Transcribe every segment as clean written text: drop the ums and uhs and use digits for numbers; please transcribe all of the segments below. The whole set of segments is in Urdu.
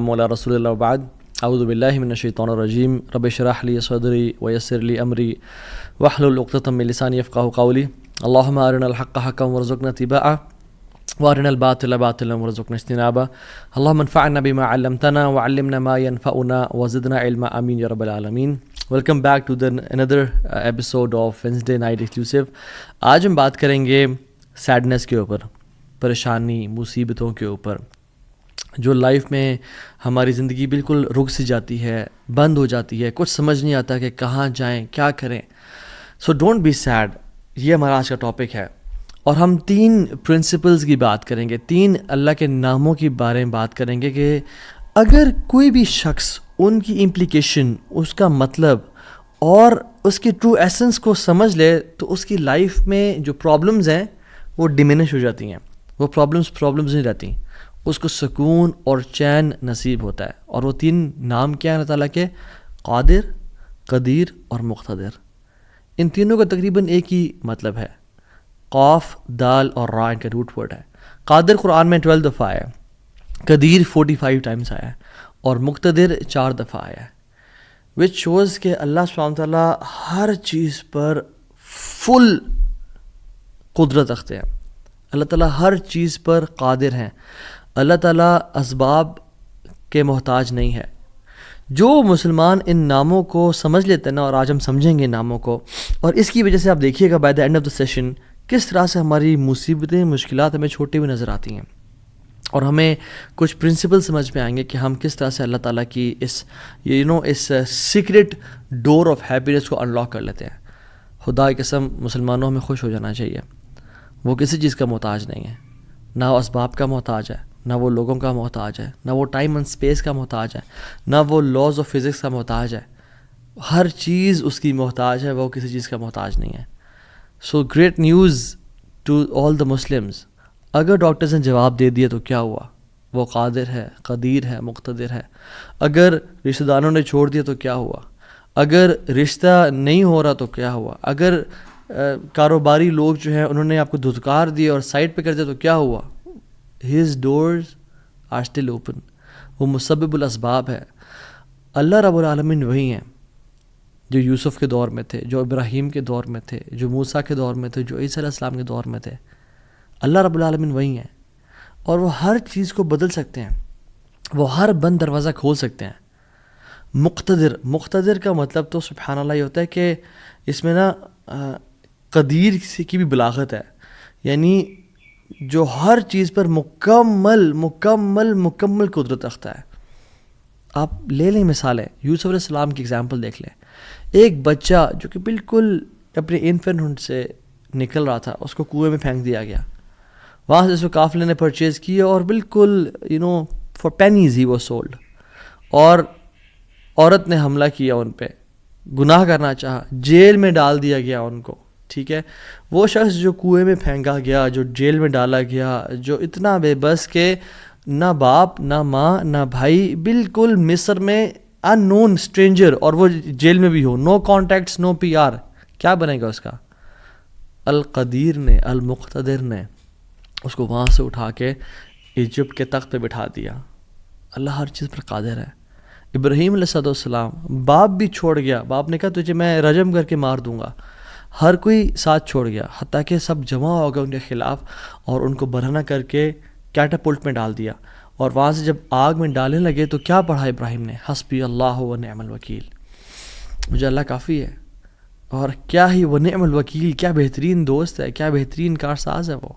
مولا رسول اللہ بعد اعوذ باللہ من الشیطان الرجیم رب اشرح لی صدری ویسر لی امری واحلل عقدۃ من لسانی یفقہوا قولی اللہم ارنا الحق حقا وارزقنا اتباعہ وارنا الباطل باطلا وارزقنا اجتنابہ اللہم انفعنا بما علمتنا وعلمنا ما ينفعنا وزدنا علما آمین یا رب العالمین. Welcome back to another episode of Wednesday Night Exclusive. آج ہم بات کریں گے سیڈنس کے اوپر، پریشانی، مصیبتوں کے اوپر، جو لائف میں ہماری زندگی بالکل رک سی جاتی ہے، بند ہو جاتی ہے، کچھ سمجھ نہیں آتا کہ کہاں جائیں، کیا کریں. سو ڈونٹ بی سیڈ، یہ ہمارا آج کا ٹاپک ہے. اور ہم 3 پرنسپلز کی بات کریں گے، 3 اللہ کے ناموں کے بارے میں بات کریں گے کہ اگر کوئی بھی شخص ان کی امپلیکیشن، اس کا مطلب اور اس کی ٹرو ایسنس کو سمجھ لے تو اس کی لائف میں جو پرابلمز ہیں وہ ڈیمینش ہو جاتی ہیں. وہ پرابلمز نہیں رہتی، اس کو سکون اور چین نصیب ہوتا ہے. اور وہ 3 نام کیا ہیں اللہ تعالیٰ کے؟ قادر، قدیر اور مقتدر. ان تینوں کا تقریباً ایک ہی مطلب ہے. قاف، دال اور را ان کا روٹ ورڈ ہے. قادر قرآن میں 12 دفعہ آیا ہے، قدیر 45 ٹائمز آیا ہے اور مقتدر 4 دفعہ آیا ہے. وچ شوز کہ اللہ سبحانہ تعالیٰ ہر چیز پر فل قدرت رکھتے ہیں. اللہ تعالیٰ ہر چیز پر قادر ہیں. اللہ تعالیٰ اسباب کے محتاج نہیں ہے. جو مسلمان ان ناموں کو سمجھ لیتے ہیں نا، اور آج ہم سمجھیں گے ناموں کو، اور اس کی وجہ سے آپ دیکھیے گا by the end of the session کس طرح سے ہماری مصیبتیں، مشکلات ہمیں چھوٹی ہوئی نظر آتی ہیں، اور ہمیں کچھ پرنسپل سمجھ میں آئیں گے کہ ہم کس طرح سے اللہ تعالیٰ کی اس سیکرٹ ڈور آف ہیپینس کو انلاک کر لیتے ہیں. خدا کی قسم مسلمانوں ہمیں خوش ہو جانا چاہیے. وہ کسی چیز کا محتاج نہیں ہے، نہ وہ اسباب کا محتاج ہے، نہ وہ لوگوں کا محتاج ہے، نہ وہ ٹائم اینڈ اسپیس کا محتاج ہے، نہ وہ لاز آف فزکس کا محتاج ہے. ہر چیز اس کی محتاج ہے، وہ کسی چیز کا محتاج نہیں ہے. So great news to all the Muslims. اگر ڈاکٹرز نے جواب دے دیا تو کیا ہوا؟ وہ قادر ہے، قدیر ہے، مقتدر ہے. اگر رشتہ داروں نے چھوڑ دیا تو کیا ہوا؟ اگر رشتہ نہیں ہو رہا تو کیا ہوا؟ اگر کاروباری لوگ جو ہیں انہوں نے آپ کو دھتکار دیا اور سائڈ پہ کر دیا تو کیا ہوا؟ His doors are still open. وہ مسبب الاسباب ہے. اللہ رب العالمین وہی ہیں جو یوسف کے دور میں تھے، جو ابراہیم کے دور میں تھے، جو موسیٰ کے دور میں تھے، جو عیسیٰ علیہ السلام کے دور میں تھے. اللہ رب العالمین وہی ہیں، اور وہ ہر چیز کو بدل سکتے ہیں، وہ ہر بند دروازہ کھول سکتے ہیں. مقتدر کا مطلب تو سبحان اللہ یہ ہوتا ہے کہ اس میں نا قدیر کی بھی بلاغت ہے، یعنی جو ہر چیز پر مکمل قدرت رکھتا ہے. آپ لے لیں مثالیں، یوسف علیہ السلام کی اگزامپل دیکھ لیں. ایک بچہ جو کہ بالکل اپنے انفینٹ سے نکل رہا تھا، اس کو کنویں میں پھینک دیا گیا. وہاں سے اس کو قافلے نے پرچیز کیا اور بالکل for pennies he was sold. اور عورت نے حملہ کیا ان پہ، گناہ کرنا چاہا، جیل میں ڈال دیا گیا ان کو. ٹھیک ہے، وہ شخص جو کنویں میں پھینکا گیا، جو جیل میں ڈالا گیا، جو اتنا بے بس کہ نہ باپ نہ ماں نہ بھائی، بالکل مصر میں ان نون اسٹرینجر، اور وہ جیل میں بھی ہو، نو کانٹیکٹس، نو پی آر، کیا بنے گا اس کا؟ القدیر نے، المقتدر نے اس کو وہاں سے اٹھا کے ایجپٹ کے تخت پہ بٹھا دیا. اللہ ہر چیز پر قادر ہے. ابراہیم علیہ السلام، باپ بھی چھوڑ گیا، باپ نے کہا تجھے میں رجم کر کے مار دوں گا. ہر کوئی ساتھ چھوڑ گیا، حتیٰ کہ سب جمع ہو گئے ان کے خلاف، اور ان کو برہنہ کر کے کیٹاپلٹ میں ڈال دیا. اور وہاں سے جب آگ میں ڈالنے لگے تو کیا پڑھا ابراہیم نے؟ حسبی اللہ و نعم الوکیل. مجھے اللہ کافی ہے. اور کیا ہی وہ نعم الوکیل، کیا بہترین دوست ہے، کیا بہترین کارساز ہے وہ.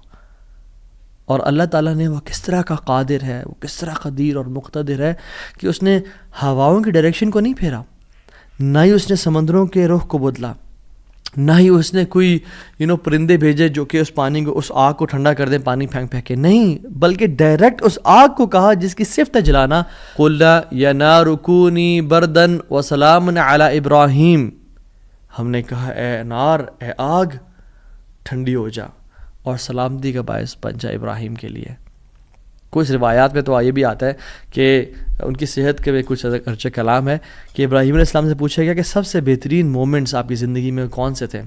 اور اللہ تعالیٰ نے وہ کس طرح کا قادر ہے، وہ کس طرح قدیر اور مقتدر ہے کہ اس نے ہواؤں کی ڈائریکشن کو نہیں پھیرا، نہ ہی اس نے سمندروں کے رخ کو بدلا، نہ ہی اس نے کوئی پرندے بھیجے جو کہ اس پانی کو، اس آگ کو ٹھنڈا کر دیں پانی پھینک کے، نہیں، بلکہ ڈائریکٹ اس آگ کو کہا جس کی صفت ہے جلانا، قُلْ يَا نَارُ كُونِي بَرْدًا وَسَلَامًا عَلَىٰ إِبْرَاهِيمَ. ہم نے کہا اے نار، اے آگ، ٹھنڈی ہو جا اور سلامتی کا باعث بن جا ابراہیم کے لیے. کچھ روایات میں تو یہ بھی آتا ہے کہ ان کی صحت کے بھی کچھ ارچہ کلام ہے کہ ابراہیم علیہ السلام سے پوچھا گیا کہ سب سے بہترین مومنٹس آپ کی زندگی میں کون سے تھے؟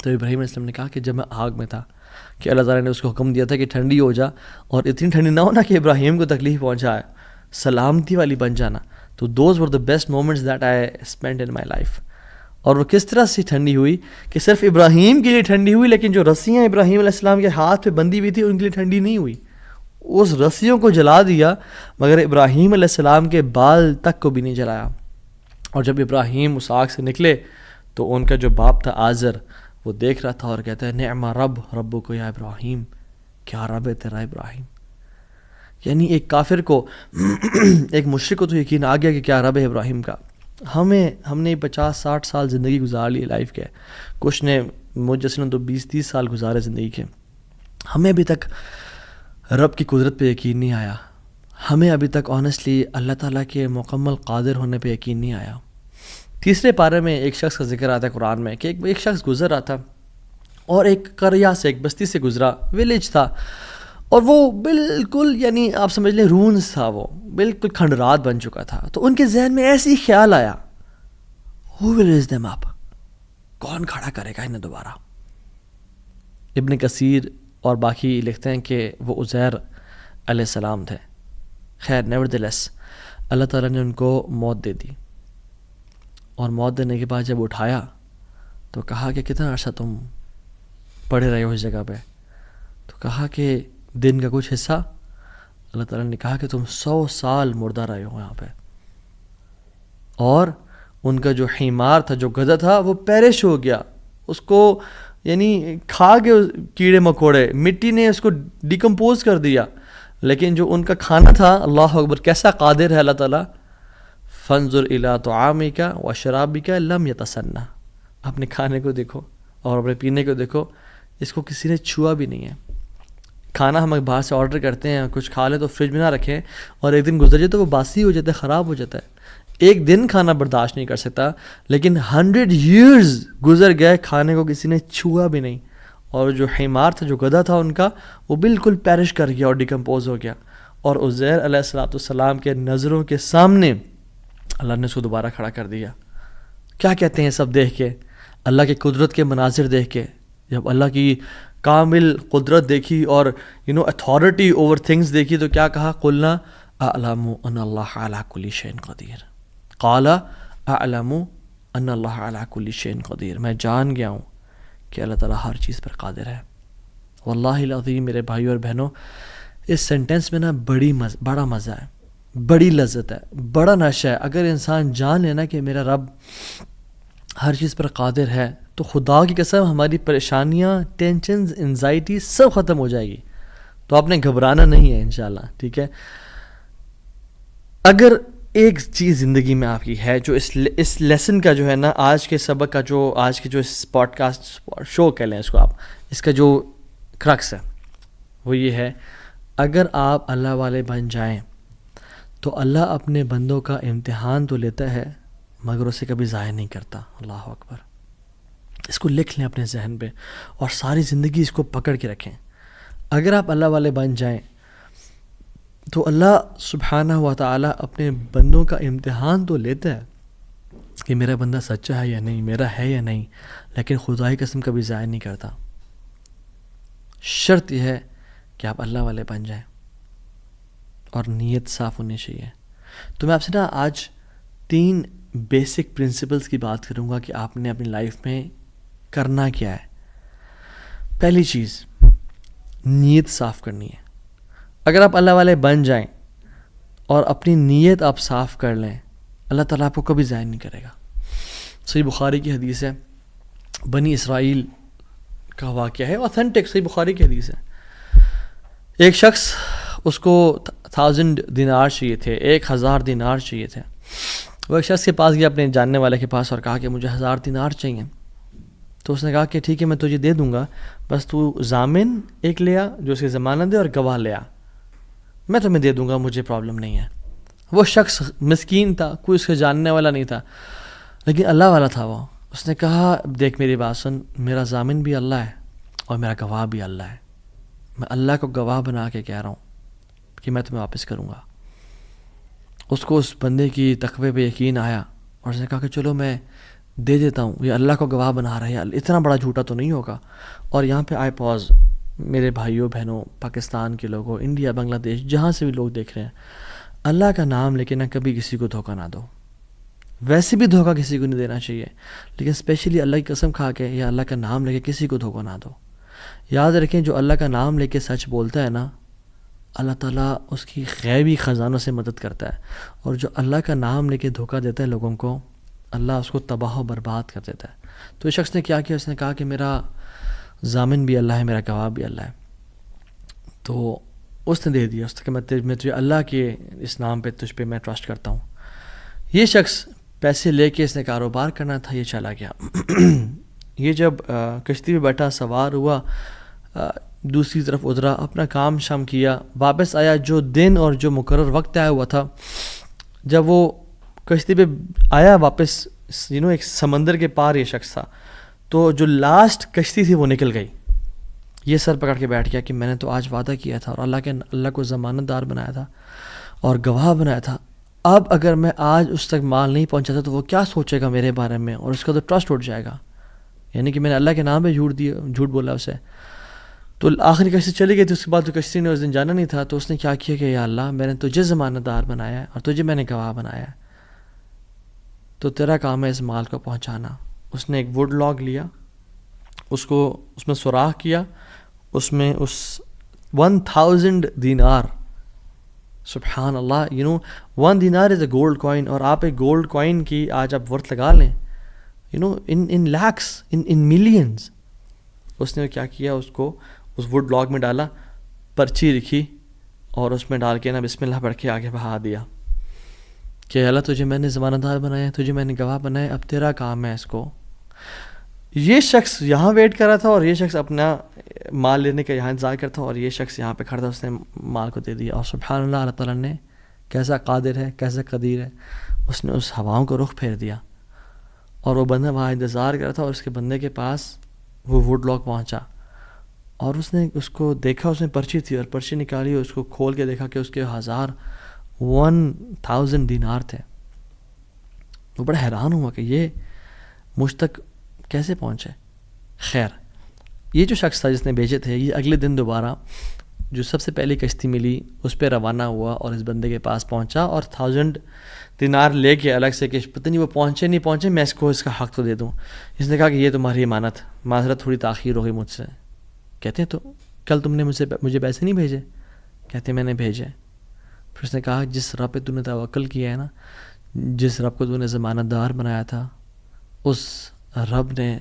تو ابراہیم علیہ السلام نے کہا کہ جب میں آگ میں تھا، کہ اللہ تعالیٰ نے اس کو حکم دیا تھا کہ ٹھنڈی ہو جا، اور اتنی ٹھنڈی نہ ہونا کہ ابراہیم کو تکلیف پہنچائے، سلامتی والی بن جانا. تو those were the best moments that I spend in my life. اور وہ کس طرح سے ٹھنڈی ہوئی کہ صرف ابراہیم کے لیے ٹھنڈی ہوئی, لیکن جو رسیاں ابراہیم علیہ السلام کے ہاتھ پہ بندھی ہوئی تھی ان کے لیے ٹھنڈی نہیں ہوئی. اس رسیوں کو جلا دیا مگر ابراہیم علیہ السلام کے بال تک کو بھی نہیں جلایا. اور جب ابراہیم اس آگ سے نکلے تو ان کا جو باپ تھا آزر وہ دیکھ رہا تھا اور کہتا ہے نعم رب کو یا ابراہیم, کیا رب ہے تیرا ابراہیم. یعنی ایک کافر کو ایک مشرک کو تو یقین آ گیا کہ کیا رب ہے ابراہیم کا. ہم نے 50-60 سال زندگی گزار لی لائف کے, کچھ نے مجھ جیسے نے تو 20-30 سال گزارے زندگی کے. ہمیں ابھی تک رب کی قدرت پہ یقین نہیں آیا, ہمیں ابھی تک آنیسٹلی اللہ تعالیٰ کے مکمل قادر ہونے پہ یقین نہیں آیا. تیسرے پارے میں ایک شخص کا ذکر آتا ہے قرآن میں کہ ایک شخص گزر رہا تھا اور ایک قریہ سے, ایک بستی سے گزرا, ولیج تھا, اور وہ بالکل یعنی آپ سمجھ لیں رونز تھا, وہ بالکل کھنڈرات بن چکا تھا. تو ان کے ذہن میں ایسے ہی خیال آیا, ہو ول ریز دیم اپ, کون کھڑا کرے گا انہیں دوبارہ. ابن کثیر اور باقی لکھتے ہیں کہ وہ عزیر علیہ السلام تھے. خیر نیورتھلیس اللہ تعالیٰ نے ان کو موت دے دی, اور موت دینے کے بعد جب اٹھایا تو کہا کہ کتنا عرصہ تم پڑے رہے ہو اس جگہ پہ. تو کہا کہ دن کا کچھ حصہ. اللہ تعالیٰ نے کہا کہ تم 100 سال مردہ رہے ہو یہاں پہ. اور ان کا جو حمار تھا, جو گدھا تھا, وہ پیرش ہو گیا, اس کو یعنی کھا گئے کیڑے مکوڑے, مٹی نے اس کو ڈیکمپوز کر دیا. لیکن جو ان کا کھانا تھا, اللہ اکبر کیسا قادر ہے اللہ تعالیٰ. فانظر الی طعامک و شرابک لم یتسنہ, اپنے کھانے کو دیکھو اور اپنے پینے کو دیکھو, اس کو کسی نے چھوا بھی نہیں ہے. کھانا ہم باہر سے آرڈر کرتے ہیں, کچھ کھا لیں تو فریج میں نہ رکھیں, اور ایک دن گزر جائے تو وہ باسی ہو جاتا ہے, خراب ہو جاتا ہے. ایک دن کھانا برداشت نہیں کر سکتا, لیکن 100 years گزر گئے, کھانے کو کسی نے چھوا بھی نہیں. اور جو حمار تھا, جو گدھا تھا ان کا, وہ بالکل پیرش کر گیا اور ڈیکمپوز ہو گیا. اور عزیر علیہ السلام کے نظروں کے سامنے اللہ نے اس کو دوبارہ کھڑا کر دیا. کیا کہتے ہیں سب دیکھ کے, اللہ کی قدرت کے مناظر دیکھ کے, جب اللہ کی کامل قدرت دیکھی اور اتھارٹی اوور تھنگس دیکھی, تو کیا کہا, قلنا اعلم ان اللہ علی کل شیء قدیر. قال اعلم ان اللہ علی کل شیء قدیر, میں جان گیا ہوں کہ اللہ تعالیٰ ہر چیز پر قادر ہے. واللہ العظیم میرے بھائیو اور بہنوں, اس سینٹنس میں نا بڑا مزہ ہے, بڑی لذت ہے, بڑا نشہ ہے. اگر انسان جان لینا کہ میرا رب ہر چیز پر قادر ہے, تو خدا کی قسم ہماری پریشانیاں, ٹینشنز, انزائٹی سب ختم ہو جائے گی. تو آپ نے گھبرانا نہیں ہے انشاءاللہ, ٹھیک ہے. اگر ایک چیز زندگی میں آپ کی ہے جو اس لیسن کا جو ہے نا, آج کے سبق کا, جو آج کے جو اس پوڈ کاسٹ شو کہہ لیں اس کو آپ, اس کا جو کرکس ہے وہ یہ ہے, اگر آپ اللہ والے بن جائیں تو اللہ اپنے بندوں کا امتحان تو لیتا ہے مگر اسے کبھی ضائع نہیں کرتا. اللہ اکبر. اس کو لکھ لیں اپنے ذہن پہ اور ساری زندگی اس کو پکڑ کے رکھیں. اگر آپ اللہ والے بن جائیں تو اللہ سبحانہ و تعالیٰ اپنے بندوں کا امتحان تو لیتا ہے کہ میرا بندہ سچا ہے یا نہیں, میرا ہے یا نہیں, لیکن خدائی قسم کبھی ضائع نہیں کرتا. شرط یہ ہے کہ آپ اللہ والے بن جائیں اور نیت صاف ہونی چاہیے. تو میں آپ سے نا آج 3 بیسک پرنسپلز کی بات کروں گا کہ آپ نے اپنی لائف میں کرنا کیا ہے. پہلی چیز, نیت صاف کرنی ہے. اگر آپ اللہ والے بن جائیں اور اپنی نیت آپ صاف کر لیں, اللہ تعالیٰ آپ کو کبھی ضائع نہیں کرے گا. صحیح بخاری کی حدیث ہے, بنی اسرائیل کا واقعہ ہے, اوتھینٹک صحیح بخاری کی حدیث ہے. ایک شخص, اس کو 1000 دینار چاہیے تھے, 1000 دینار چاہیے تھے. وہ ایک شخص کے پاس گیا, اپنے جاننے والے کے پاس, اور کہا کہ مجھے 1000 دینار چاہیے. تو اس نے کہا کہ ٹھیک ہے میں تجھے دے دوں گا, بس تو ضامن ایک لے آ جو اس کی ضمانت دے, اور گواہ لے آ, میں تمہیں دے دوں گا, مجھے پرابلم نہیں ہے. وہ شخص مسکین تھا, کوئی اس کے جاننے والا نہیں تھا, لیکن اللہ والا تھا وہ. اس نے کہا دیکھ میری بات سن, میرا ضامن بھی اللہ ہے اور میرا گواہ بھی اللہ ہے, میں اللہ کو گواہ بنا کے کہہ رہا ہوں کہ میں تمہیں واپس کروں گا. اس کو اس بندے کی تقوی پہ یقین آیا اور اس نے کہا کہ چلو میں دے دیتا ہوں, یہ اللہ کو گواہ بنا رہا ہے, اتنا بڑا جھوٹا تو نہیں ہوگا. اور یہاں پہ آئی پاز, میرے بھائیوں بہنوں, پاکستان کے لوگوں, انڈیا, بنگلہ دیش, جہاں سے بھی لوگ دیکھ رہے ہیں, اللہ کا نام لے کے نہ کبھی کسی کو دھوکہ نہ دو. ویسے بھی دھوکہ کسی کو نہیں دینا چاہیے, لیکن اسپیشلی اللہ کی قسم کھا کے یا اللہ کا نام لے کے کسی کو دھوکہ نہ دو. یاد رکھیں جو اللہ کا نام لے کے سچ بولتا ہے نا, اللہ تعالیٰ اس کی غیبی خزانوں سے مدد کرتا ہے, اور جو اللہ کا نام لے کے دھوکہ دیتا ہے لوگوں کو, اللہ اس کو تباہ و برباد کر دیتا ہے. تو اس شخص نے کیا کیا, اس نے کہا کہ میرا ضامن بھی اللہ ہے, میرا گواہ بھی اللہ ہے. تو اس نے دے دیا, اس نے کہ میں تجھے اللہ کے اس نام پہ تجھ پہ میں ٹرسٹ کرتا ہوں. یہ شخص پیسے لے کے اس نے کاروبار کرنا تھا, یہ چلا گیا. یہ جب کشتی پہ بیٹھا, سوار ہوا, دوسری طرف اترا, اپنا کام شام کیا, واپس آیا. جو دن اور جو مقرر وقت طے ہوا تھا, جب وہ کشتی پہ آیا واپس, ایک سمندر کے پار یہ شخص تھا, تو جو لاسٹ کشتی تھی وہ نکل گئی. یہ سر پکڑ کے بیٹھ گیا کہ میں نے تو آج وعدہ کیا تھا اور اللہ کو ضمانت دار بنایا تھا اور گواہ بنایا تھا. اب اگر میں آج اس تک مال نہیں پہنچاتا تو وہ کیا سوچے گا میرے بارے میں, اور اس کا تو ٹرسٹ اٹھ جائے گا, یعنی کہ میں نے اللہ کے نام پہ جھوٹ بولا اسے. تو آخری کشتی چلی گئی تھی. اس کے بعد تو کشتی نے اس دن جانا نہیں تھا, تو اس نے کیا کیا کہ یا اللہ میں نے تجھے ضمانت دار بنایا ہے اور تجھے میں نے گواہ بنایا ہے, تو تیرا کام ہے اس مال کو پہنچانا. اس نے ایک ووڈ لاگ لیا, اس میں سوراخ کیا, اس میں اس 1000 دینار, سبحان اللہ, 1 دینار از اے گولڈ کوائن, اور آپ ایک گولڈ کوائن کی آج آپ ورتھ لگا لیں, ان لیکس, ان ملینز. اس نے کیا کیا, اس کو اس ووڈ لاگ میں ڈالا, پرچی لکھی اور اس میں ڈال کے نا بسم اللہ پڑھ کے آگے بہا دیا کہ اللہ تجھے میں نے ضمانت دار بنایا, تجھے میں نے گواہ بنایا, اب تیرا کام ہے اس کو. یہ شخص یہاں ویٹ کر رہا تھا اور یہ شخص اپنا مال لینے کا یہاں انتظار کرتا, اور یہ شخص یہاں پہ کھڑا تھا, اس نے مال کو دے دیا. اور سبحان اللہ, اللہ تعالیٰ نے کیسا قادر ہے, کیسا قدیر ہے, اس نے اس ہواؤں کو رخ پھیر دیا, اور وہ بندہ وہاں انتظار کر رہا تھا, اور اس کے بندے کے پاس وہ ووڈ لاگ پہنچا, اور اس نے اس کو دیکھا, اس میں پرچی تھی, اور پرچی نکالی, اور اس کو کھول کے دیکھا کہ اس کے 1000 دینار تھے. وہ بڑا حیران ہوا کہ یہ مجھ تک کیسے پہنچے. خیر, یہ جو شخص تھا جس نے بھیجے تھے, یہ اگلے دن دوبارہ جو سب سے پہلی کشتی ملی اس پہ روانہ ہوا اور اس بندے کے پاس پہنچا, اور 1000 دینار لے کے الگ سے کہ پتہ نہیں وہ پہنچے میں اس کو اس کا حق تو دے دوں. اس نے کہا کہ یہ تمہاری امانت, معذرت تھوڑی تاخیر ہو گئی مجھ سے. کہتے ہیں تو کل تم نے مجھے پیسے نہیں بھیجے؟ کہتے میں نے بھیجے. پھر اس نے کہا جس رب پہ تو نے توکل کیا ہے نا, جس رب کو تو نے ضمانت دار بنایا تھا, اس رب نے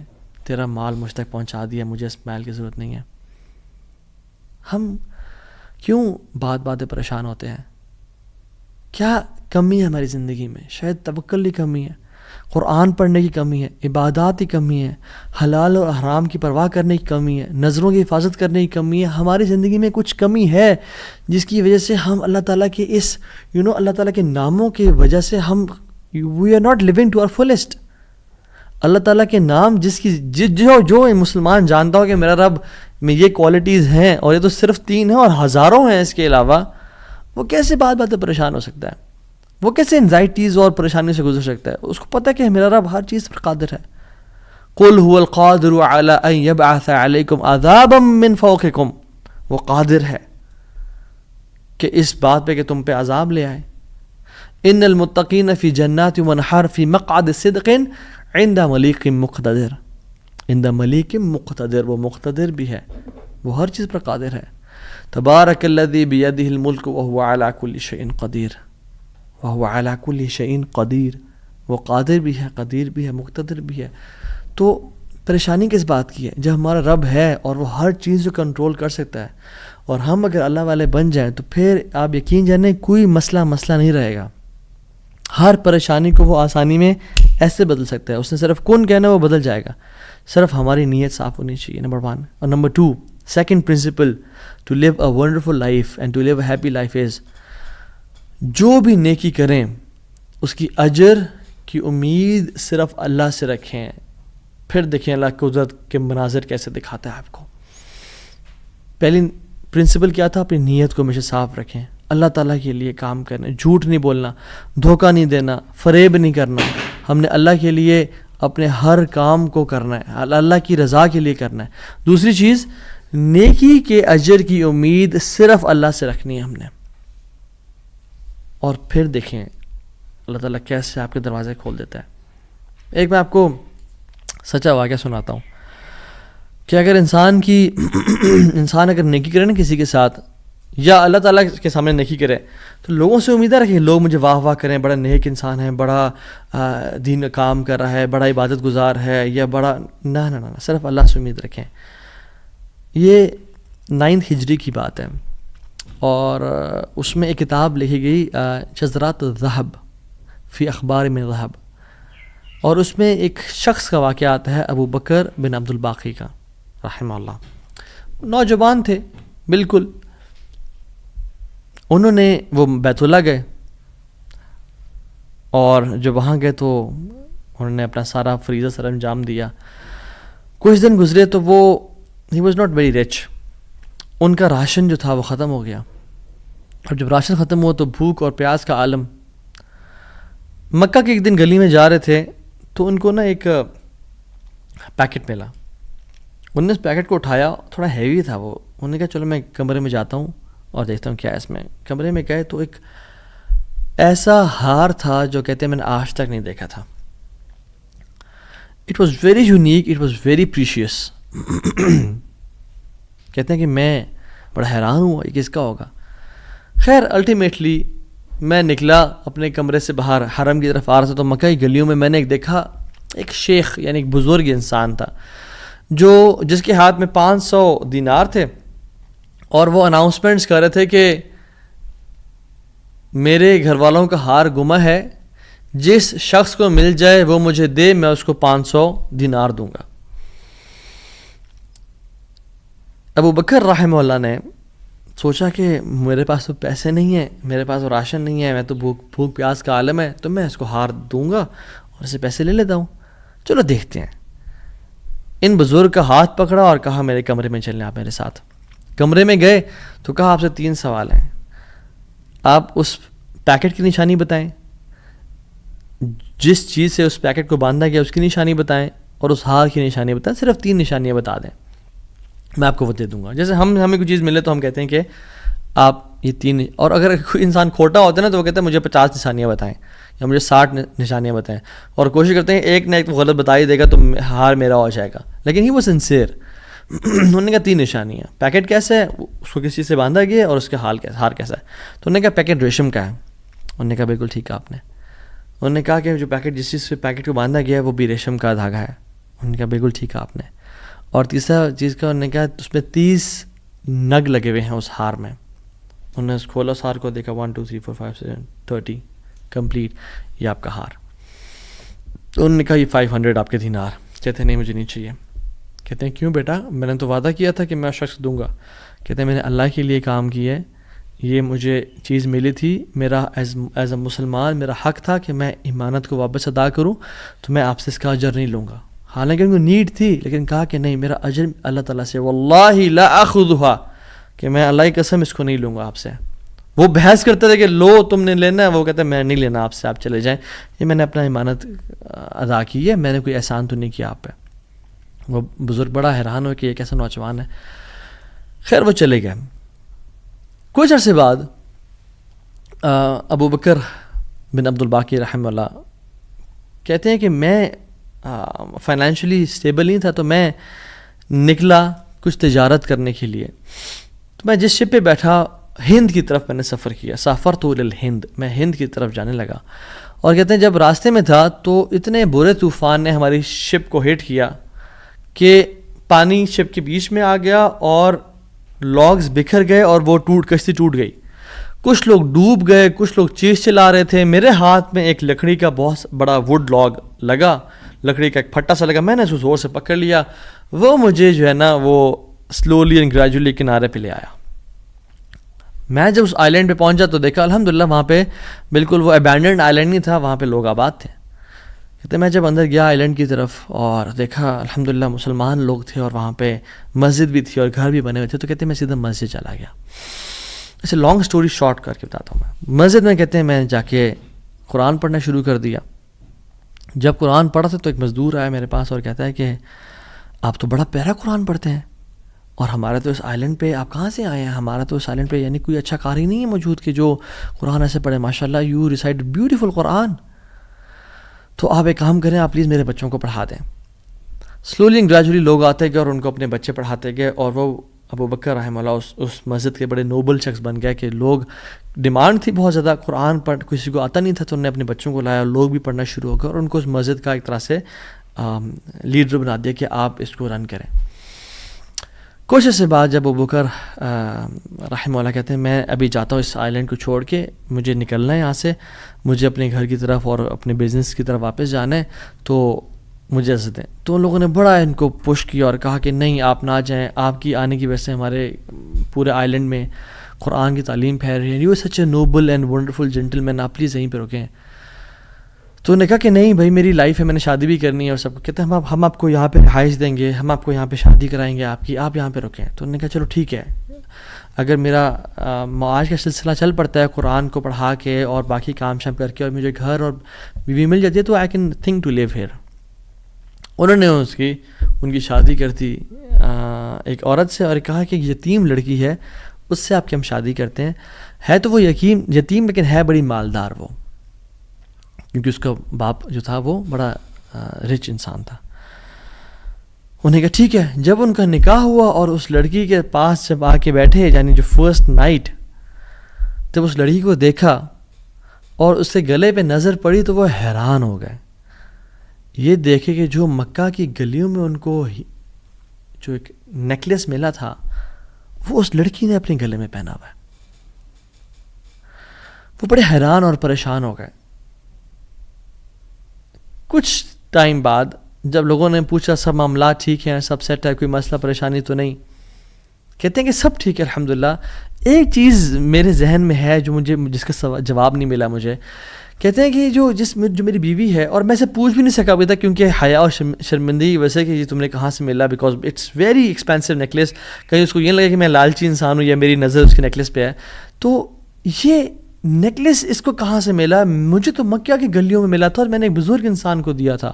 تیرا مال مجھ تک پہنچا دیا, مجھے اس مال کی ضرورت نہیں ہے. ہم کیوں بات پریشان ہوتے ہیں؟ کیا کمی ہے ہماری زندگی میں؟ شاید توکل کی کمی ہے, قرآن پڑھنے کی کمی ہے, عبادات کی کمی ہے, حلال اور حرام کی پرواہ کرنے کی کمی ہے, نظروں کی حفاظت کرنے کی کمی ہے. ہماری زندگی میں کچھ کمی ہے جس کی وجہ سے ہم اللہ تعالیٰ کے اس اللہ تعالیٰ کے ناموں کی وجہ سے ہم we are not living to our fullest. اللہ تعالیٰ کے نام جس کی جو مسلمان جانتا ہو کہ میرا رب میں یہ کوالٹیز ہیں, اور یہ تو صرف 3 ہیں اور ہزاروں ہیں اس کے علاوہ, وہ کیسے بات پریشان ہو سکتا ہے؟ وہ کیسے انزائٹیز اور پریشانی سے گزر سکتا ہے؟ اس کو پتہ ہے کہ میرا رب ہر چیز پر قادر ہے. قل هو القادر على ان يبعث عليكم عذابا من فوقكم, وہ قادر ہے کہ اس بات پہ کہ تم پہ عذاب لے آئے. ان المتقین فی جنات ونہر فی مقعد صدق عند ملیک مقتدر. عند ملیک مقتدر, وہ مقتدر بھی ہے, وہ ہر چیز پر قادر ہے. تبارک الذی بیدہ الملک وهو علی کل شیء قدیر, وهو علی کل شیء قدیر, وہ قادر بھی ہے, قدیر بھی ہے, مقتدر بھی ہے. تو پریشانی کس بات کی ہے؟ جب ہمارا رب ہے اور وہ ہر چیز کو کنٹرول کر سکتا ہے, اور ہم اگر اللہ والے بن جائیں تو پھر آپ یقین جانیں کوئی مسئلہ نہیں رہے گا. ہر پریشانی کو وہ آسانی میں ایسے بدل سکتا ہے. اس نے صرف کن کہنا, وہ بدل جائے گا. صرف ہماری نیت صاف ہونی چاہیے, نمبر 1. اور نمبر 2, second principle to live a wonderful life and to live a happy life is, جو بھی نیکی کریں اس کی اجر کی امید صرف اللہ سے رکھیں. پھر دیکھیں اللہ قدرت کے مناظر کیسے دکھاتا ہے آپ کو. پہلی پرنسپل کیا تھا؟ اپنی نیت کو ہمیشہ صاف رکھیں, اللہ تعالیٰ کے لیے کام کرنا, جھوٹ نہیں بولنا, دھوکہ نہیں دینا, فریب نہیں کرنا. ہم نے اللہ کے لیے اپنے ہر کام کو کرنا ہے, اللہ کی رضا کے لیے کرنا ہے. دوسری چیز, نیکی کے اجر کی امید صرف اللہ سے رکھنی ہے ہم نے. اور پھر دیکھیں اللہ تعالیٰ کیسے آپ کے دروازے کھول دیتا ہے. ایک میں آپ کو سچا واقعہ سناتا ہوں کہ اگر انسان اگر نیکی کرے نا کسی کے ساتھ, یا اللہ تعالیٰ کے سامنے نیکی کرے, تو لوگوں سے امید رکھے کہ لوگ مجھے واہ واہ کریں, بڑا نیک انسان ہے, بڑا دین کا کام کر رہا ہے, بڑا عبادت گزار ہے, یا بڑا نہ, صرف اللہ سے امید رکھیں. یہ 9 ہجری کی بات ہے, اور اس میں ایک کتاب لکھی گئی جزرات الذہب فی اخبار من ذہب, اور اس میں ایک شخص کا واقعہ آتا ہے, ابو بکر بن عبد الباقی کا رحمہ اللہ. نوجوان تھے بالکل, انہوں نے وہ بیت اللہ گئے, اور جب وہاں گئے تو انہوں نے اپنا سارا فریضہ سر انجام دیا. کچھ دن گزرے تو وہ he was not very rich, ان کا راشن جو تھا وہ ختم ہو گیا. اور جب راشن ختم ہوا تو بھوک اور پیاس کا عالم. مکہ کے ایک دن گلی میں جا رہے تھے تو ان کو نا ایک پیکٹ ملا. انہوں نے اس پیکٹ کو اٹھایا, تھوڑا ہیوی تھا وہ. انہوں نے کہا چلو میں کمرے میں جاتا ہوں اور دیکھتا ہوں کیا ہے اس میں. کمرے میں گئے تو ایک ایسا ہار تھا جو کہتے ہیں میں نے آج تک نہیں دیکھا تھا. It was very unique, it was very precious. کہتے ہیں کہ میں بڑا حیران ہوا یہ کس کا ہوگا. خیر الٹیمیٹلی میں نکلا اپنے کمرے سے باہر, حرم کی طرف آ رہا تھا, تو مکہ کی گلیوں میں نے ایک دیکھا ایک شیخ یعنی ایک بزرگ انسان تھا جس کے ہاتھ میں 500 دینار تھے, اور وہ اناؤنسمنٹس کر رہے تھے کہ میرے گھر والوں کا ہار گما ہے, جس شخص کو مل جائے وہ مجھے دے, میں اس کو 500 دینار دوں گا. ابو بکر رحمہ اللہ نے سوچا کہ میرے پاس تو پیسے نہیں ہیں, میرے پاس تو راشن نہیں ہے, میں تو بھوک پیاس کا عالم ہے, تو میں اس کو ہار دوں گا اور اسے پیسے لے لیتا ہوں. چلو دیکھتے ہیں. ان بزرگ کا ہاتھ پکڑا اور کہا میرے کمرے میں چلیں آپ میرے ساتھ. کمرے میں گئے تو کہا آپ سے 3 سوال ہیں, آپ اس پیکٹ کی نشانی بتائیں, جس چیز سے اس پیکٹ کو باندھا گیا اس کی نشانی بتائیں, اور اس ہار کی نشانی بتائیں. صرف 3 نشانیاں بتا دیں, میں آپ کو وہ دے دوں گا. جیسے ہمیں کوئی چیز ملے تو ہم کہتے ہیں کہ آپ یہ 3, اور اگر کوئی انسان کھوٹا ہوتا ہے نا تو وہ کہتا ہے مجھے 50 نشانیاں بتائیں یا مجھے 60 نشانیاں بتائیں, اور کوشش کرتے ہیں ایک نہ ایک تو غلط بتا ہی دے گا تو ہار میرا ہو جائے گا. لیکن ہی وہ سنسیئر. انہوں نے کہا 3 نشانیاں. پیکٹ کیسا ہے, اس کو کس چیز سے باندھا گیا, اور اس کا ہار کیسا ہے. تو انہوں نے کہا پیکٹ ریشم کا ہے. انہوں نے کہا بالکل ٹھیک ہے آپ نے. انہوں نے کہا کہ جو پیکٹ جس چیز سے پیکٹ کو باندھا گیا ہے وہ بھی ریشم کا دھاگا ہے. انہوں نے کہا بالکل ٹھیک ہے آپ نے. اور تیسرا چیز کا انہوں نے کہا اس میں 30 نگ لگے ہوئے ہیں اس ہار میں. انہوں نے کھولا اس ہار کو, دیکھا 1 2 3 4 5 6 30 کمپلیٹ, یہ آپ کا ہار. تو انہوں نے کہا یہ 500 آپ کے دینار. کہتے ہیں نہیں مجھے نہیں چاہیے. کہتے ہیں کیوں بیٹا, میں نے تو وعدہ کیا تھا کہ میں شخص دوں گا. کہتے ہیں میں نے اللہ کے لیے کام کیا ہے, یہ مجھے چیز ملی تھی, میرا ایز اے مسلمان میرا حق تھا کہ میں امانت کو واپس ادا کروں, تو میں آپ سے اس کا اجر نہیں لوں گا. حالانکہ ان کو نیڈ تھی, لیکن کہا کہ نہیں میرا اجر اللہ تعالیٰ سے, واللہ لا اخذھا, کہ میں اللہ کی قسم اس کو نہیں لوں گا آپ سے. وہ بحث کرتے تھے کہ لو تم نے لینا ہے, وہ کہتے ہیں میں نہیں لینا آپ سے, آپ چلے جائیں, یہ میں نے اپنا امانت ادا کی ہے, میں نے کوئی احسان تو نہیں کیا آپ پہ. وہ بزرگ بڑا حیران ہو کہ یہ کیسا نوجوان ہے. خیر وہ چلے گئے. کچھ عرصے بعد ابو بکر بن عبد الباقی رحمہ اللہ کہتے ہیں کہ میں فائنینشلی اسٹیبل نہیں تھا, تو میں نکلا کچھ تجارت کرنے کے لیے. تو میں جس شپ پہ بیٹھا ہند کی طرف میں نے سفر کیا, سافرت الی الہند, میں ہند کی طرف جانے لگا. اور کہتے ہیں جب راستے میں تھا تو اتنے برے طوفان نے ہماری شپ کو ہٹ کیا کہ پانی شپ کے بیچ میں آ گیا اور لاگز بکھر گئے اور وہ کشتی ٹوٹ گئی. کچھ لوگ ڈوب گئے, کچھ لوگ چیز چلا رہے تھے. میرے ہاتھ میں ایک لکڑی کا بہت بڑا ووڈ لاگ لگا, لکڑی کا ایک پھٹا سا لگا, میں نے اس کو زور سے پکڑ لیا. وہ مجھے جو ہے نا وہ سلولی اینڈ گریجولی کنارے پہ لے آیا. میں جب اس آئی لینڈ پہ پہنچا تو دیکھا الحمدللہ وہاں پہ بالکل وہ ابینڈنڈ آئی لینڈ نہیں تھا, وہاں پہ لوگ آباد تھے. کہتے میں جب اندر گیا آئی لینڈ کی طرف اور دیکھا الحمدللہ مسلمان لوگ تھے, اور وہاں پہ مسجد بھی تھی اور گھر بھی بنے ہوئے تھے. تو کہتے ہیں میں سیدھا مسجد چلا گیا. اسے لانگ سٹوری شارٹ کر کے بتاتا ہوں. میں مسجد میں کہتے ہیں میں جا کے قرآن پڑھنا شروع کر دیا. جب قرآن پڑھا تھا تو ایک مزدور آیا میرے پاس اور کہتا ہے کہ آپ تو بڑا پیارا قرآن پڑھتے ہیں. اور ہمارا تو اس آئلینڈ پہ آپ کہاں سے آئے ہیں؟ ہمارا تو اس آئلینڈ پہ یعنی کوئی اچھا قاری نہیں ہے موجود کہ جو قرآن ایسے پڑھے. ماشاء اللہ یو ریسائٹ بیوٹیفل قرآن. تو آپ ایک کام کریں, آپ پلیز میرے بچوں کو پڑھا دیں. سلولی اینڈ گریجولی لوگ آتے گئے اور ان کو اپنے بچے پڑھاتے گئے, اور وہ ابو بکر رحمہ اللہ اس مسجد کے بڑے نوبل شخص بن گئے کہ لوگ ڈیمانڈ تھی بہت زیادہ, قرآن پڑھ کسی کو آتا نہیں تھا, تو انہوں نے اپنے بچوں کو لایا, لوگ بھی پڑھنا شروع ہو گئے, اور ان کو اس مسجد کا ایک طرح سے لیڈر بنا دیا کہ آپ اس کو رن کریں. کچھ سے بعد جب ابو بکر رحمہ اللہ کہتے ہیں میں ابھی جاتا ہوں اس آئلینڈ کو چھوڑ کے, مجھے نکلنا ہے یہاں سے, مجھے اپنے گھر کی طرف اور اپنے بزنس کی طرف واپس جانا ہے, تو مجھے اجازت دیں. تو ان لوگوں نے بڑا ان کو پش کیا اور کہا کہ نہیں آپ نہ جائیں, آپ کی آنے کی وجہ سے ہمارے پورے آئلینڈ میں قرآن کی تعلیم پھیل رہی ہے, you such a noble and wonderful gentleman, آپ پلیز یہیں پہ رکیں. تو انہوں نے کہا کہ نہیں بھائی میری لائف ہے, میں نے شادی بھی کرنی ہے اور سب کو. کہتے ہیں ہم آپ کو یہاں پہ رہائش دیں گے, ہم آپ کو یہاں پہ شادی کرائیں گے آپ کی, آپ یہاں پہ رکیں. تو انہوں نے کہا چلو ٹھیک ہے, اگر میرا معاش کا سلسلہ چل پڑتا ہے قرآن کو پڑھا کے اور باقی کام شام کر کے, اور مجھے گھر اور بیوی مل جاتی ہے, تو I can think to live here. انہوں نے ان کی شادی کر دی ایک عورت سے, اور کہا کہ یتیم لڑکی ہے اس سے آپ کی ہم شادی کرتے ہیں. ہے تو وہ یتیم لیکن ہے بڑی مالدار وہ, کیونکہ اس کا باپ جو تھا وہ بڑا رچ انسان تھا. انہیں کہا ٹھیک ہے. جب ان کا نکاح ہوا اور اس لڑکی کے پاس جب آ کے بیٹھے, یعنی جو فرسٹ نائٹ, جب اس لڑکی کو دیکھا اور اس سے گلے پہ نظر پڑی تو وہ حیران ہو گئے. یہ دیکھے کہ جو مکہ کی گلیوں میں ان کو جو ایک نیکلیس ملا تھا وہ اس لڑکی نے اپنے گلے میں پہنا ہوا ہے. وہ بڑے حیران اور پریشان ہو گئے. کچھ ٹائم بعد جب لوگوں نے پوچھا سب معاملات ٹھیک ہیں, سب سیٹ ہے, کوئی مسئلہ پریشانی تو نہیں, کہتے ہیں کہ سب ٹھیک ہے الحمدللہ. ایک چیز میرے ذہن میں ہے جو جس کا جواب نہیں ملا مجھے. کہتے ہیں کہ جو میری بیوی ہے, اور میں سے پوچھ بھی نہیں سکا ابھی تک کیونکہ حیا اور شرمندگی کی وجہ سے کہ یہ تم نے کہاں سے ملا, because it's very expensive necklace. کہیں اس کو یہ لگے کہ میں لالچی انسان ہوں یا میری نظر اس کے نیکلیس پہ ہے. تو یہ نیکلیس اس کو کہاں سے ملا؟ مجھے تو مکہ کی گلیوں میں ملا تھا اور میں نے ایک بزرگ انسان کو دیا تھا.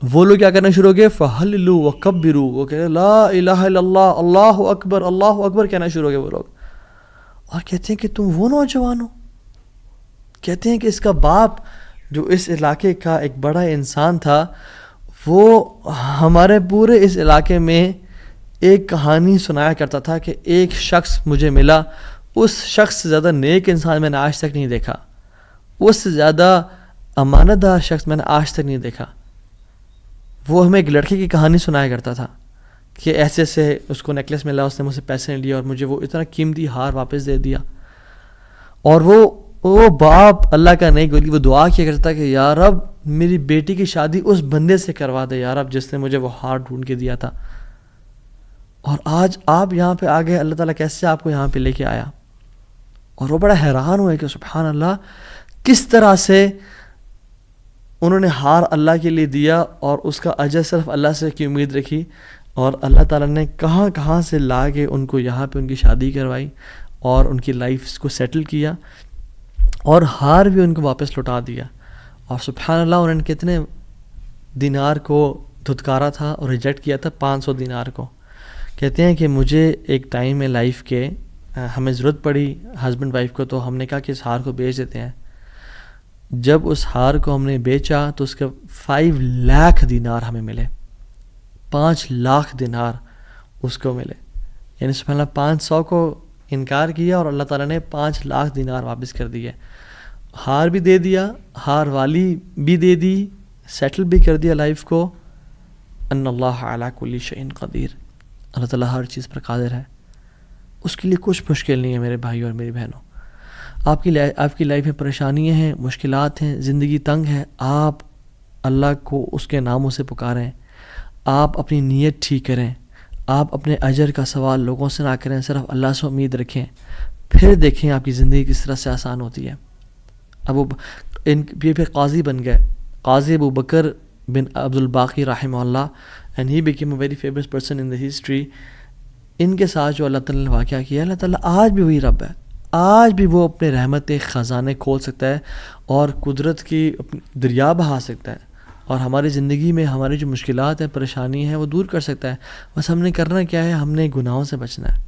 وہ لوگ کیا کرنا شروع ہو گئے, فَحَلِّلُوا وَكَبِّرُوا, وہ کہہ رہے لا الہ الا اللہ, اللہ اکبر, اللہ اکبر کہنا شروع ہو گئے وہ لوگ. اور کہتے ہیں کہ تم وہ نوجوان ہو. کہتے ہیں کہ اس کا باپ جو اس علاقے کا ایک بڑا انسان تھا, وہ ہمارے پورے اس علاقے میں ایک کہانی سنایا کرتا تھا کہ ایک شخص مجھے ملا, اس شخص سے زیادہ نیک انسان میں نے آج تک نہیں دیکھا, اس سے زیادہ امانت دار شخص میں نے آج تک نہیں دیکھا. وہ ہمیں ایک لڑکے کی کہانی سنایا کرتا تھا کہ ایسے ایسے اس کو نیکلیس ملا, اس نے مجھ سے پیسے نہیں لیے اور مجھے وہ اتنا قیمتی ہار واپس دے دیا. اور وہ باپ اللہ کا نہیں گولی, وہ دعا کیا کرتا کہ یا رب میری بیٹی کی شادی اس بندے سے کروا دے یا رب جس نے مجھے وہ ہار ڈھونڈ کے دیا تھا. اور آج آپ یہاں پہ آ گئے, اللہ تعالیٰ کیسے آپ کو یہاں پہ لے کے آیا. اور وہ بڑا حیران ہوئے کہ سبحان اللہ, کس طرح سے انہوں نے ہار اللہ کے لیے دیا اور اس کا اجر صرف اللہ سے کی امید رکھی, اور اللہ تعالیٰ نے کہاں سے لا کے ان کو یہاں پہ ان کی شادی کروائی اور ان کی لائف کو سیٹل کیا, اور ہار بھی ان کو واپس لوٹا دیا. اور سبحان اللہ انہوں نے کتنے دینار کو دھتکارا تھا اور ریجیکٹ کیا تھا, 500 دینار کو. کہتے ہیں کہ مجھے ایک ٹائم میں لائف کے ہمیں ضرورت پڑی ہسبینڈ وائف کو, تو ہم نے کہا کہ اس ہار کو بیچ دیتے ہیں. جب اس ہار کو ہم نے بیچا تو اس کے 5 لاکھ دینار ہمیں ملے, 5 لاکھ دینار اس کو ملے. یعنی سبحان اللہ 500 کو انکار کیا اور اللہ تعالیٰ نے 5 لاکھ دینار واپس کر دیے. ہار بھی دے دیا, ہار والی بھی دے دی, سیٹل بھی کر دیا لائف کو. ان اللہ علی کل شیء قدیر, اللہ تعالیٰ ہر چیز پر قادر ہے, اس کے لیے کچھ مشکل نہیں ہے میرے بھائی اور میری بہنوں. آپ کی لائف میں پریشانیاں ہیں, مشکلات ہیں, زندگی تنگ ہے, آپ اللہ کو اس کے ناموں سے پکاریں, آپ اپنی نیت ٹھیک کریں, آپ اپنے اجر کا سوال لوگوں سے نہ کریں, صرف اللہ سے امید رکھیں, پھر دیکھیں آپ کی زندگی کس طرح سے آسان ہوتی ہے. یہ پھر قاضی بن گئے, قاضی ابو بکر بن عبد الباقی رحمہ اللہ, and he became a very famous person in the history. ان کے ساتھ جو اللہ تعالیٰ نے واقعہ کیا, اللہ تعالیٰ آج بھی وہی رب ہے, آج بھی وہ اپنے رحمت خزانے کھول سکتا ہے اور قدرت کی دریا بہا سکتا ہے. اور ہماری زندگی میں ہماری جو مشکلات ہیں، پریشانی ہیں، وہ دور کر سکتا ہے. بس ہم نے کرنا کیا ہے، ہم نے گناہوں سے بچنا ہے،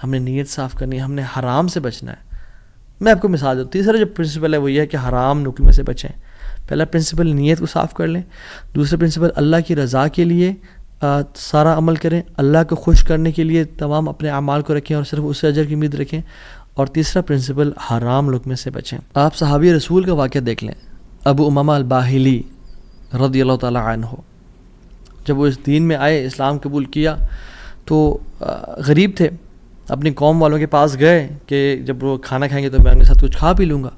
ہم نے نیت صاف کرنی ہے، ہم نے حرام سے بچنا ہے. میں آپ کو مثال دوں. تیسرا جو پرنسپل ہے وہ یہ ہے کہ حرام نکلنے سے بچیں. پہلا پرنسپل نیت کو صاف کر لیں. دوسرا پرنسپل اللہ کی رضا کے لیے سارا عمل کریں، اللہ کو خوش کرنے کے لیے تمام اپنے اعمال کو رکھیں اور صرف اس سے اجر کی امید رکھیں. اور تیسرا پرنسپل حرام لقمے سے بچیں. آپ صحابی رسول کا واقعہ دیکھ لیں. ابو امامہ الباہلی رضی اللہ تعالیٰ عنہ، جب وہ اس دین میں آئے، اسلام قبول کیا، تو غریب تھے. اپنی قوم والوں کے پاس گئے کہ جب وہ کھانا کھائیں گے تو میں ان کے ساتھ کچھ کھا پی لوں گا.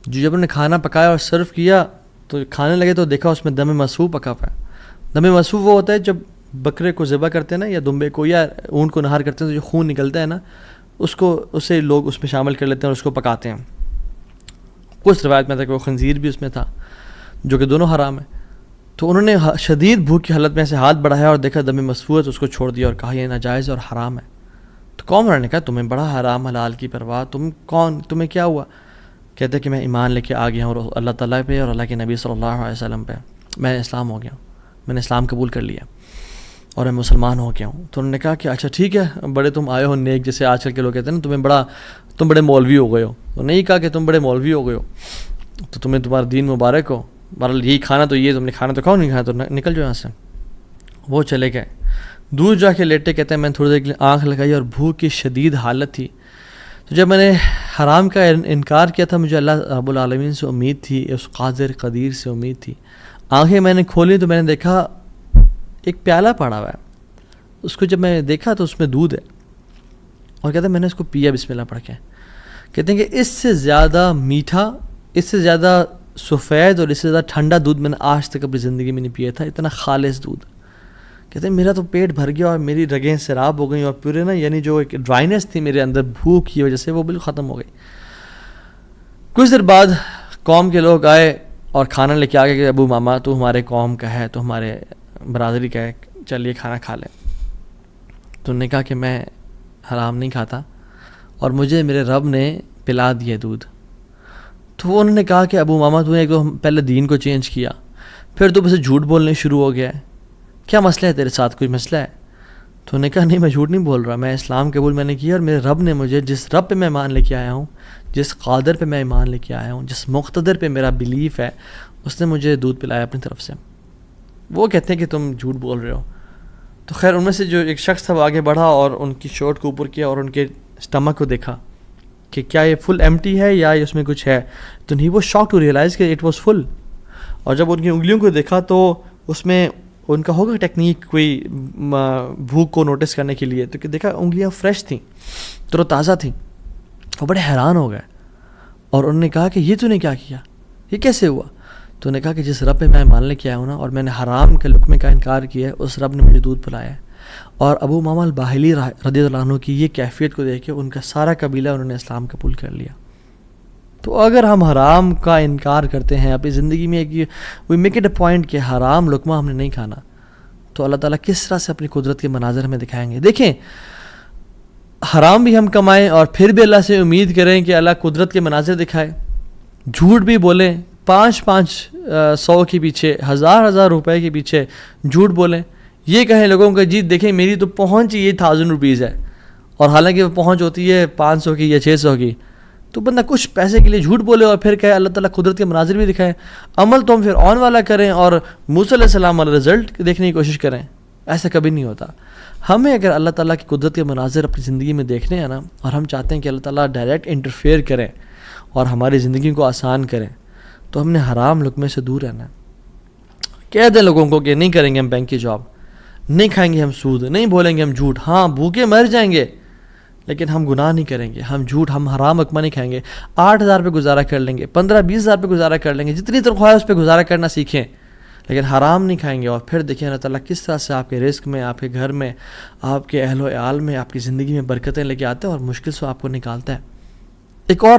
جب انہوں نے کھانا پکایا اور سرو کیا تو کھانے لگے تو دیکھا اس میں دم مسفوح پکا ہوا ہے. دم مسفوح وہ ہوتا ہے جب بکرے کو ذبح کرتے ہیں نا، یا دمبے کو یا اونٹ کو نہار کرتے ہیں تو جو خون نکلتا ہے نا، اسے لوگ اس میں شامل کر لیتے ہیں اور اس کو پکاتے ہیں. کچھ روایت میں تھا کہ وہ خنزیر بھی اس میں تھا، جو کہ دونوں حرام ہیں. تو انہوں نے شدید بھوک کی حالت میں سے ہاتھ بڑھایا اور دیکھا دم مسفوح ہے تو اس کو چھوڑ دیا اور کہا یہ ناجائز اور حرام ہے. تو قوم والوں نے کہا تمہیں بڑا حرام حلال کی پرواہ، تم کون، تمہیں کیا ہوا؟ کہتے کہ میں ایمان لے کے آ گیا ہوں اللہ تعالیٰ پہ اور اللہ کے نبی صلی اللہ علیہ وسلم پہ. میں اسلام ہو گیا ہوں، میں نے اسلام قبول کر لیا اور میں مسلمان ہو گیا ہوں. تو انہوں نے کہا کہ اچھا ٹھیک ہے، بڑے تم آئے ہو نیک، جیسے آج کل کے لوگ کہتے ہیں نا تم بڑے مولوی ہو گئے ہو. تو نہیں کہا کہ تم بڑے مولوی ہو گئے ہو تو تمہیں تمہارا دین مبارک ہو، بہرحال یہی کھانا تو یہ تم نے کھانا تو کھاؤ، نہیں کھانا تو نکل جاؤ یہاں سے. وہ چلے گئے. دور جا کے لیٹے، کہتے ہیں میں نے تھوڑی دیر کے لیے آنکھ لگائی اور بھوک کی شدید حالت تھی. تو جب میں نے حرام کا انکار کیا تھا، مجھے اللہ رب العالمین سے امید تھی، اس قادر قدیر سے امید تھی. آنکھیں میں نے کھولی تو میں نے دیکھا ایک پیالہ پڑا ہوا ہے. اس کو جب میں نے دیکھا تو اس میں دودھ ہے، اور کہتے ہیں میں نے اس کو پیا بسم اللہ پڑھ کے. کہتے ہیں کہ اس سے زیادہ میٹھا، اس سے زیادہ سفید اور اس سے زیادہ ٹھنڈا دودھ میں نے آج تک اپنی زندگی میں نہیں پیا تھا. اتنا خالص دودھ. کہتے ہیں میرا تو پیٹ بھر گیا اور میری رگیں سیراب ہو گئیں اور پورے نا، یعنی جو ایک ڈرائنیس تھی میرے اندر بھوک کی وجہ سے، وہ بالکل ختم ہو گئی. کچھ دیر بعد قوم کے لوگ آئے اور کھانا لے کے آ گئے کہ ابو ماما تو ہمارے قوم کا ہے، تو ہمارے برادری کا ہے، چلیے کھانا کھا لیں. تو انہوں نے کہا کہ میں حرام نہیں کھاتا اور مجھے میرے رب نے پلا دیا دودھ. تو وہ انہوں نے کہا کہ ابو ماما تو نے ایک تو پہلے دین کو چینج کیا، پھر تو بس جھوٹ بولنے شروع ہو گیا ہے، کیا مسئلہ ہے تیرے ساتھ، کوئی مسئلہ ہے؟ تو انہوں نے کہا نہیں میں جھوٹ نہیں بول رہا، میں اسلام قبول میں نے کیا اور میرے رب نے مجھے، جس رب پہ میں ایمان لے کے آیا ہوں، جس قادر پہ میں ایمان لے کے آیا ہوں، جس مقتدر پہ میرا بلیف ہے، اس نے مجھے دودھ پلایا اپنی طرف سے. وہ کہتے ہیں کہ تم جھوٹ بول رہے ہو. تو خیر ان میں سے جو ایک شخص تھا وہ آگے بڑھا اور ان کی شرٹ کو اوپر کیا اور ان کے اسٹمک کو دیکھا کہ کیا یہ فل ایمٹی ہے یا اس میں کچھ ہے. تو نہیں، وہ شاک ٹو ریئلائز کہ اٹ واز فل. اور جب ان کی انگلیوں کو دیکھا تو اس میں ان کا ہوگا ٹیکنیک کوئی بھوک کو نوٹس کرنے کے لیے، تو کہ دیکھا انگلیاں فریش تھیں، تر و تازہ تھیں. وہ بڑے حیران ہو گئے اور انہوں نے کہا کہ یہ تو نے کیا کیا، یہ کیسے ہوا؟ تو انہوں نے کہا کہ جس رب پہ میں مان لے کے آیا ہوں نا اور میں نے حرام کے لقمے کا انکار کیا ہے، اس رب نے مجھے دودھ پلایا ہے. اور ابو امامہ الباہلی رضی اللہ عنہ کی یہ کیفیت کو دیکھ کے ان کا سارا قبیلہ انہوں نے اسلام قبول کر لیا. تو اگر ہم حرام کا انکار کرتے ہیں اپنی زندگی میں، we make it a point کہ حرام لقمہ ہم نے نہیں کھانا، تو اللہ تعالیٰ کس طرح سے اپنی قدرت کے مناظر ہمیں دکھائیں گے. دیکھیں، حرام بھی ہم کمائیں اور پھر بھی اللہ سے امید کریں کہ اللہ قدرت کے مناظر دکھائے. جھوٹ بھی بولیں، 500 کے پیچھے، 1000 روپے کے پیچھے جھوٹ بولیں. یہ کہیں لوگوں کو جی دیکھیں میری تو پہنچ یہ 1000 روپیز ہے، اور حالانکہ وہ پہنچ ہوتی ہے 500 کی یا 600 کی. تو بندہ کچھ پیسے کے لیے جھوٹ بولے اور پھر کہے اللہ تعالیٰ قدرت کے مناظر بھی دکھائیں. عمل تو ہم پھر آن والا کریں اور موسیٰ علیہ السلام والا رزلٹ دیکھنے کی کوشش کریں. ایسا کبھی نہیں ہوتا. ہمیں اگر اللہ تعالیٰ کی قدرت کے مناظر اپنی زندگی میں دیکھنے ہیں نا، اور ہم چاہتے ہیں کہ اللہ تعالیٰ ڈائریکٹ انٹرفیئر کریں اور ہماری زندگی کو آسان کریں، تو ہم نے حرام لقمے سے دور رہنا ہے. کہہ دیں لوگوں کو کہ نہیں کریں گے ہم بینک کی جاب، نہیں کھائیں گے ہم سود، نہیں بولیں گے ہم جھوٹ. ہاں بھوکے مر جائیں گے لیکن ہم گناہ نہیں کریں گے، ہم جھوٹ، ہم حرام لقمہ نہیں کھائیں گے. 8000 پہ گزارا کر لیں گے، 15-20 پہ گزارا کر لیں گے، جتنی تنخواہ ہے اس پہ گزارا کرنا سیکھیں، لیکن حرام نہیں کھائیں گے. اور پھر دیکھیں اللہ تعالیٰ کس طرح سے آپ کے رزق میں، آپ کے گھر میں، آپ کے اہل و عیال میں، آپ کی زندگی میں برکتیں لے کے آتا ہے اور مشکل سے آپ کو نکالتا ہے. ایک اور